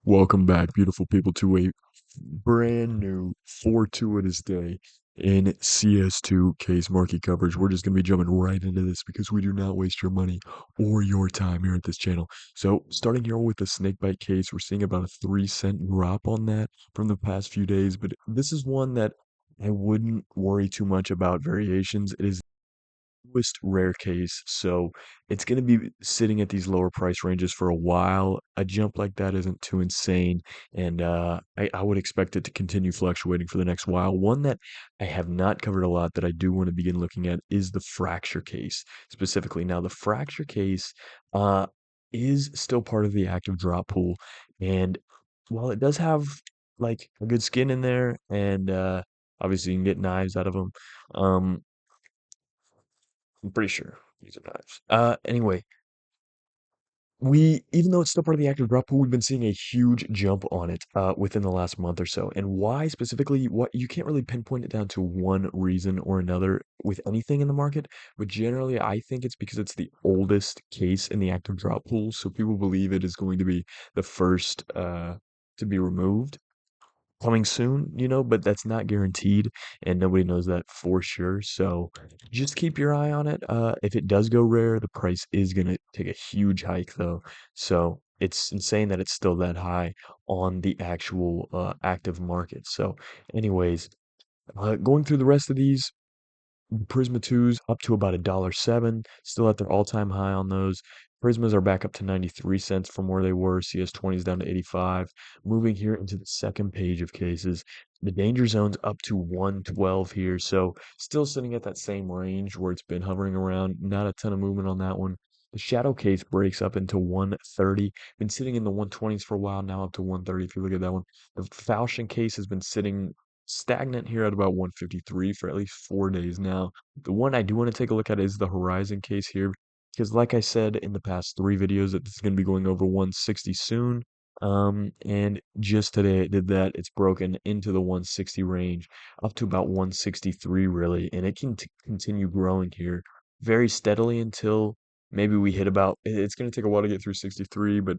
Welcome back, beautiful people, to a brand new fortuitous day in CS2 case market coverage. We're just going to be jumping right into this because we do not waste your money or your time here at this channel. So, starting here with the snakebite case, we're seeing about a 3-cent drop on that from the past few days, but this is one that I wouldn't worry too much about variations. It is newest rare case, so it's going to be sitting at these lower price ranges for a while. A jump like that isn't too insane, and I would expect it to continue fluctuating for the next while. One that I have not covered a lot that I do want to begin looking at is the fracture case specifically. Now, the fracture case uh, is still part of the active drop pool, and while it does have like a good skin in there, and obviously you can get knives out of them. I'm pretty sure these are knives. Anyway, even though it's still part of the active drop pool, we've been seeing a huge jump on it within the last month or so. And why specifically? What you can't really pinpoint it down to one reason or another with anything in the market, but generally, I think it's because it's the oldest case in the active drop pool, so people believe it is going to be the first to be removed coming soon, but that's not guaranteed, and nobody knows that for sure. So just keep your eye on it. If it does go rare, the price is gonna take a huge hike though. So it's insane that it's still that high on the actual active market. So, anyways, going through the rest of these. Prisma 2s up to about $1.07, still at their all-time high on those. Prismas are back up to 93 cents from where they were. CS20s down to 85. Moving here into the second page of cases, the danger zone's up to 112 here, so still sitting at that same range where it's been hovering around. Not a ton of movement on that one. The shadow case breaks up into 130. Been sitting in the 120s for a while now, up to 130 if you look at that one. The falchion case has been sitting stagnant here at about 153 for at least 4 days now. The one I do want to take a look at is the Horizon case here, because like I said in the past three videos, that this is going to be going over 160 soon. And just today it did that. It's broken into the 160 range up to about 163 really, and it can continue growing here very steadily until maybe we hit about. It's going to take a while to get through 63, but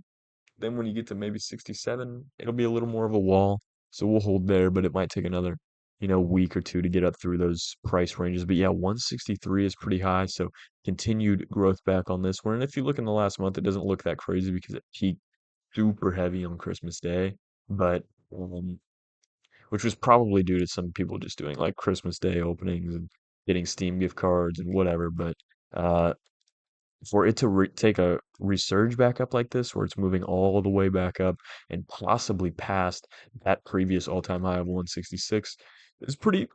then when you get to maybe 67, it'll be a little more of a wall. So we'll hold there, but it might take another, week or two to get up through those price ranges. But yeah, 163 is pretty high. So continued growth back on this one. And if you look in the last month, it doesn't look that crazy because it peaked super heavy on Christmas Day. But which was probably due to some people just doing like Christmas Day openings and getting Steam gift cards and whatever. But uh for it to take a resurge back up like this, where it's moving all the way back up and possibly past that previous all-time high of 166, is pretty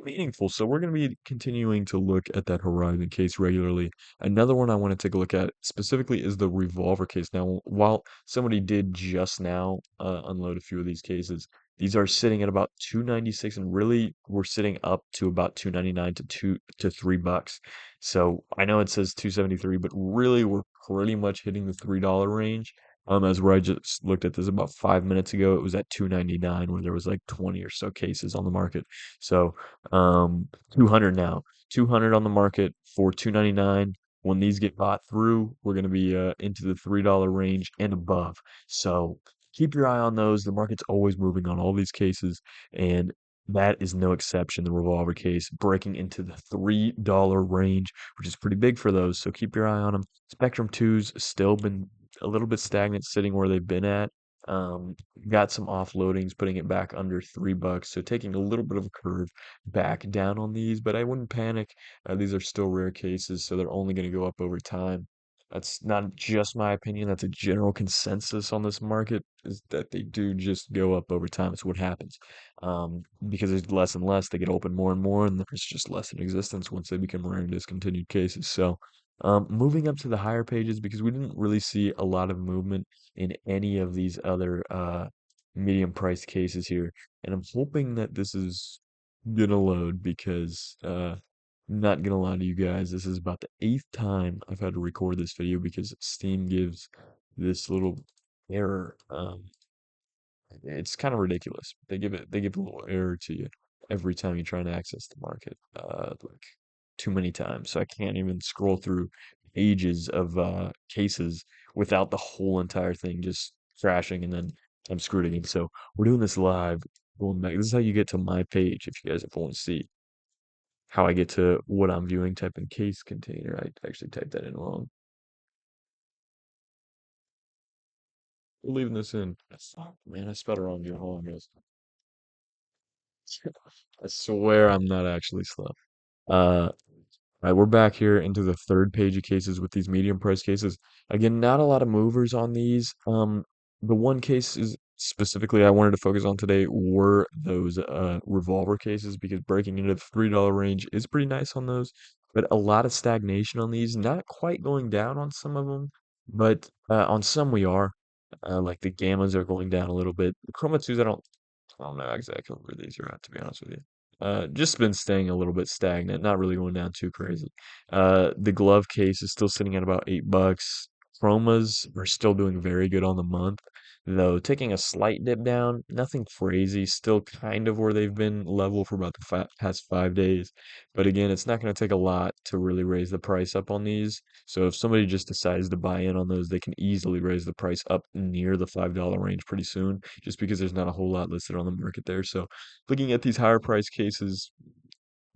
meaningful. So we're going to be continuing to look at that Horizon case regularly. Another one I want to take a look at specifically is the Revolver case. Now, while somebody did just now unload a few of these cases, these are sitting at about 296, and really we're sitting up to about 299 to $3. So I know it says 273, but really we're pretty much hitting the $3 range. As where I just looked at this about 5 minutes ago, it was at 299 where there was like 20 or so cases on the market. So 200 now, 200 on the market for 299. When these get bought through, we're going to be into the $3 range and above. So keep your eye on those. The market's always moving on all these cases, and that is no exception. The Revolver case breaking into the $3 range, which is pretty big for those. So keep your eye on them. Spectrum 2's still been a little bit stagnant, sitting where they've been at. Um, got some offloadings, putting it back under $3. So taking a little bit of a curve back down on these, but I wouldn't panic. These are still rare cases, so they're only going to go up over time. That's not just my opinion. That's a general consensus on this market, is that they do just go up over time. It's what happens. Because there's less and less, they get open more and more, and there's just less in existence once they become rare and discontinued cases. So, moving up to the higher pages, because we didn't really see a lot of movement in any of these other medium price cases here. And I'm hoping that this is gonna load because not gonna lie to you guys, this is about the eighth time I've had to record this video because Steam gives this little error. It's kind of ridiculous. They give a little error to you every time you try and access the market. Like too many times. So I can't even scroll through pages of cases without the whole entire thing just crashing and then I'm screwed again. So we're doing this live. Going back. This is how you get to my page if you guys ever want to see how I get to what I'm viewing. Type in case container. I actually typed that in wrong. We're leaving this in. Fuck, man, I spelled it wrong. You're wrong, guys. I swear I'm not actually slow. Uh, Right, we're back here into the third page of cases with these medium price cases. Again, not a lot of movers on these. The one case is specifically I wanted to focus on today were those revolver cases because breaking into the $3 range is pretty nice on those. But a lot of stagnation on these, not quite going down on some of them, but on some we are. Like the gammas are going down a little bit. The chroma twos, I don't know exactly where these are at, to be honest with you. Just been staying a little bit stagnant, not really going down too crazy. The glove case is still sitting at about $8. Chromas are still doing very good on the month, though taking a slight dip down, nothing crazy, still kind of where they've been level for about the past 5 days. But again, it's not going to take a lot to really raise the price up on these. So if somebody just decides to buy in on those, they can easily raise the price up near the $5 range pretty soon, just because there's not a whole lot listed on the market there. So looking at these higher price cases,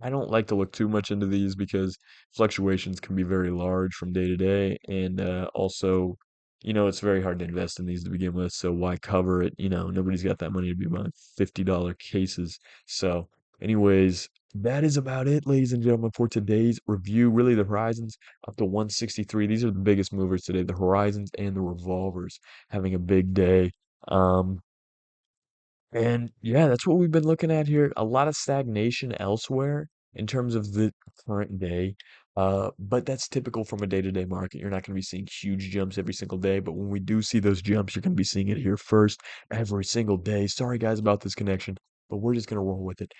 I don't like to look too much into these because fluctuations can be very large from day to day. And also, it's very hard to invest in these to begin with. So why cover it? Nobody's got that money to be buying $50 cases. So, anyways, that is about it, ladies and gentlemen, for today's review. Really, the Horizons up to 163. These are the biggest movers today. The Horizons and the Revolvers having a big day. Um, and yeah, that's what we've been looking at here. A lot of stagnation elsewhere in terms of the current day. But that's typical from a day-to-day market. You're not going to be seeing huge jumps every single day, but when we do see those jumps, you're going to be seeing it here first every single day. Sorry guys about this connection, but we're just going to roll with it.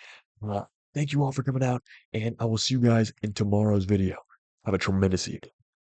Uh, Thank you all for coming out, and I will see you guys in tomorrow's video. Have a tremendous evening.